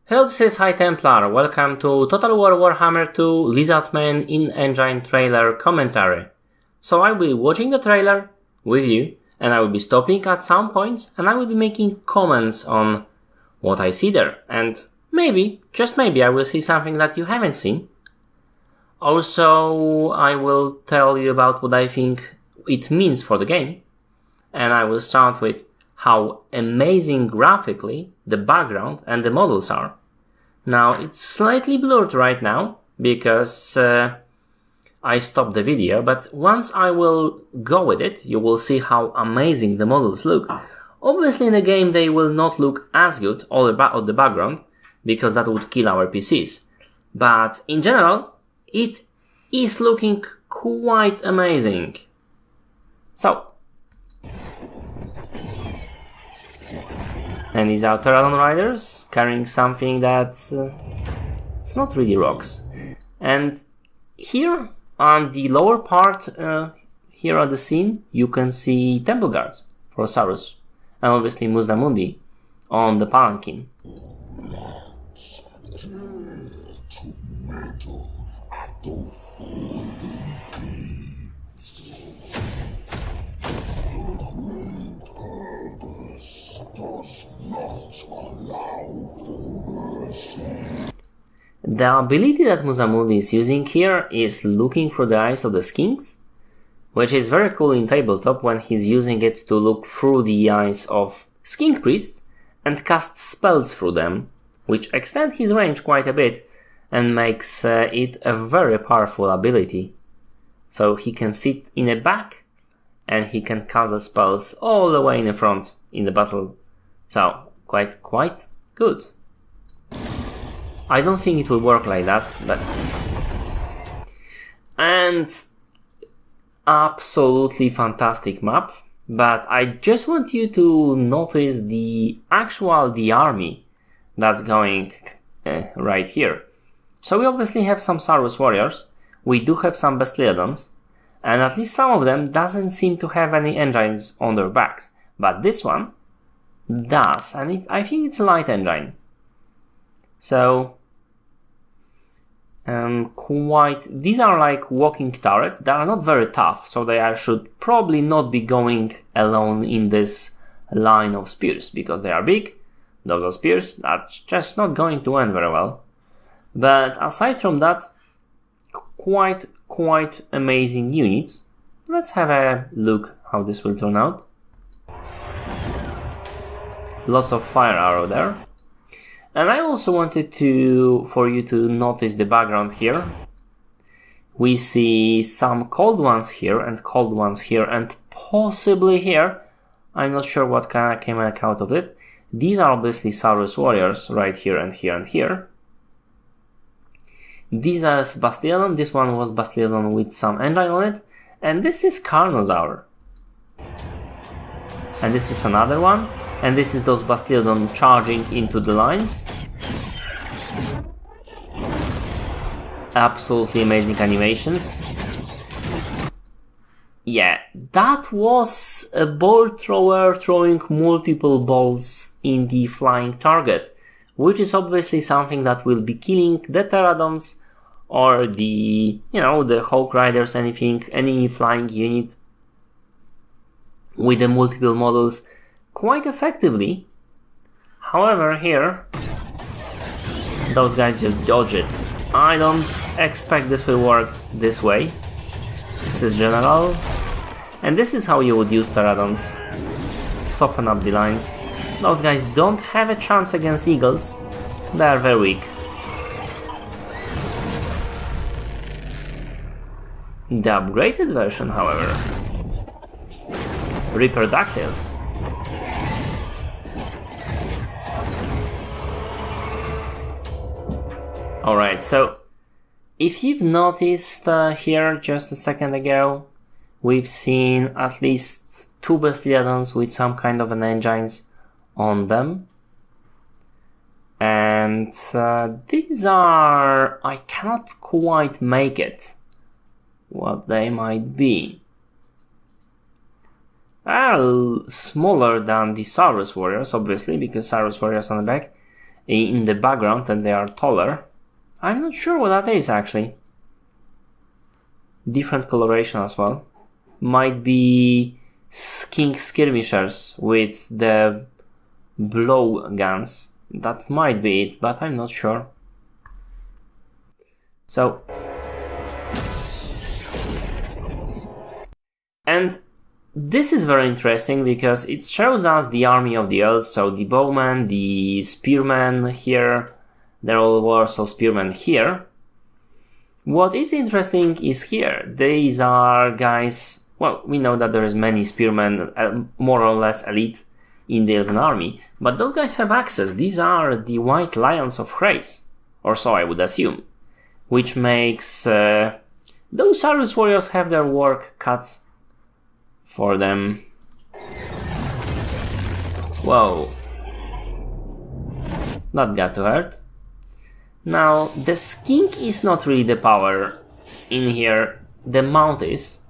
Hello, this is High Templar. Welcome to Total War Warhammer 2 Lizardmen in-engine trailer commentary. So I will be watching the trailer with you, and I will be stopping at some points, and I will be making comments on what I see there. And maybe, just maybe, I will see something that you haven't seen. Also, I will tell you about what I think it means for the game. And I will start with how amazing graphically the background and the models are. Now, it's slightly blurred right now because I stopped the video, but once I will go with it, you will see how amazing the models look. Obviously, in the game, they will not look as good, all the background, because that would kill our PCs. But in general, it is looking quite amazing. So, and these are Pterodon riders carrying something that it's not really rocks. And here on the lower part, here on the scene, you can see temple guards for Saurus, and obviously Muzamundi on the palanquin. The ability that Muzamundi is using here is looking through the eyes of the skinks, which is very cool in tabletop when he's using it to look through the eyes of skink priests and cast spells through them, which extend his range quite a bit and makes it a very powerful ability. So he can sit in the back and he can cast the spells all the way in the front in the battle. So quite good. I don't think it will work like that, but... And absolutely fantastic map, but I just want you to notice the army that's going right here. So we obviously have some Saurus warriors, we do have some Bastiliodons, and at least some of them doesn't seem to have any engines on their backs, but this one does, and I think it's a light engine. So, these are like walking turrets. They are not very tough, so they should probably not be going alone in this line of spears, because they are big. Those are spears. That's just not going to end very well. But aside from that, quite amazing units. Let's have a look how this will turn out. Lots of fire arrow there. And I also wanted for you to notice the background here. We see some cold ones here and cold ones here and possibly here. I'm not sure what kind of came out of it. These are obviously Saurus warriors right here and here and here. These are Bastiliodon. This one was Bastiliodon with some engine on it. And this is Carnosaur. And this is another one. And this is those Bastiliodon charging into the lines. Absolutely amazing animations. Yeah, that was a bolt thrower throwing multiple bolts in the flying target, which is obviously something that will be killing the Pterodons or the Hawk Riders, any flying unit with the multiple models quite effectively. However, here those guys just dodge it. I don't expect this will work this way. This is general, and this is how you would use Pterodons. Soften up the lines. Those guys don't have a chance against eagles. They are very weak. The upgraded version, however, Reaper-dactyls. Alright, so if you've noticed here just a second ago, we've seen at least two Bastiliodons with some kind of an engines on them. And these are... I cannot quite make it what they might be. Are smaller than the Saurus warriors, obviously, because Saurus warriors on the back. in the background and they are taller. I'm not sure what that is actually. Different coloration as well. Might be king skirmishers with the blow guns. That might be it, but I'm not sure. So, and this is very interesting because it shows us the army of the elves, so the bowmen, the spearmen here, there all were also spearmen here. What is interesting is here, these are guys, well, we know that there is many spearmen, more or less elite in the elven army, but those guys have access. These are the white lions of Thrace, or so I would assume, which makes those Sarus warriors have their work cut for them. Whoa. That got to hurt. Now, the skink is not really the power in here, the mount is.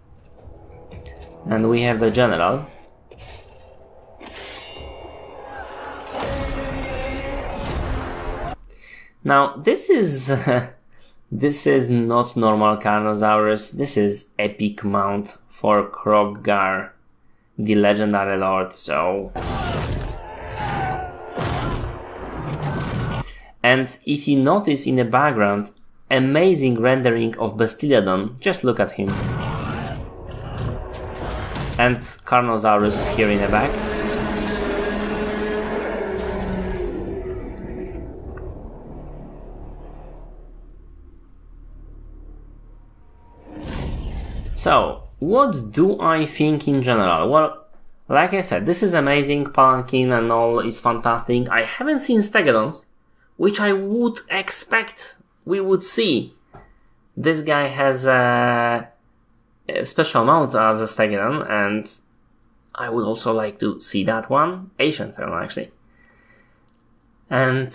And we have the general. Now, this is this is not normal Carnosaurus, this is epic mount for Kroggar, the legendary lord, so... And if you notice in the background, amazing rendering of Bastiladon, just look at him. And Carnosaurus here in the back. So, what do I think in general? Well, like I said, this is amazing, Palanquin and all is fantastic. I haven't seen Stegodons, which I would expect we would see. This guy has a special mount as a Stegodon, and I would also like to see that one. Asian Stegodon, actually. And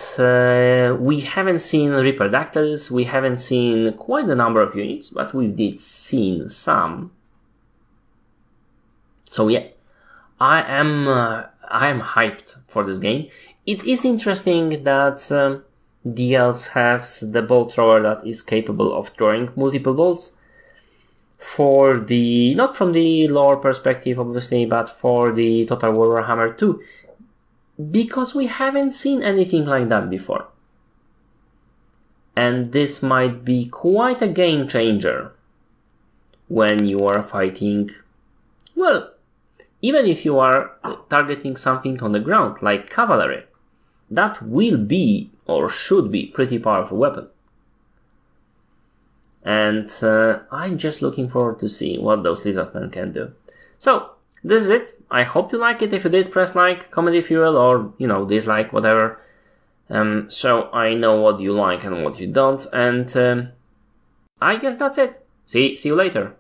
we haven't seen Reaperdactyls, we haven't seen quite a number of units, but we did see some. So yeah, I am hyped for this game. It is interesting that the elves has the bolt thrower that is capable of throwing multiple bolts. For the, not from the lore perspective obviously, but for the Total War Warhammer 2. Because we haven't seen anything like that before. And this might be quite a game changer when you are fighting, well, even if you are targeting something on the ground, like cavalry, that will be, or should be, pretty powerful weapon. And I'm just looking forward to see what those Lizardmen can do. So, this is it. I hope you like it. If you did, press like, comment if you will, or, you know, dislike, whatever. So I know what you like and what you don't. And I guess that's it. See you later.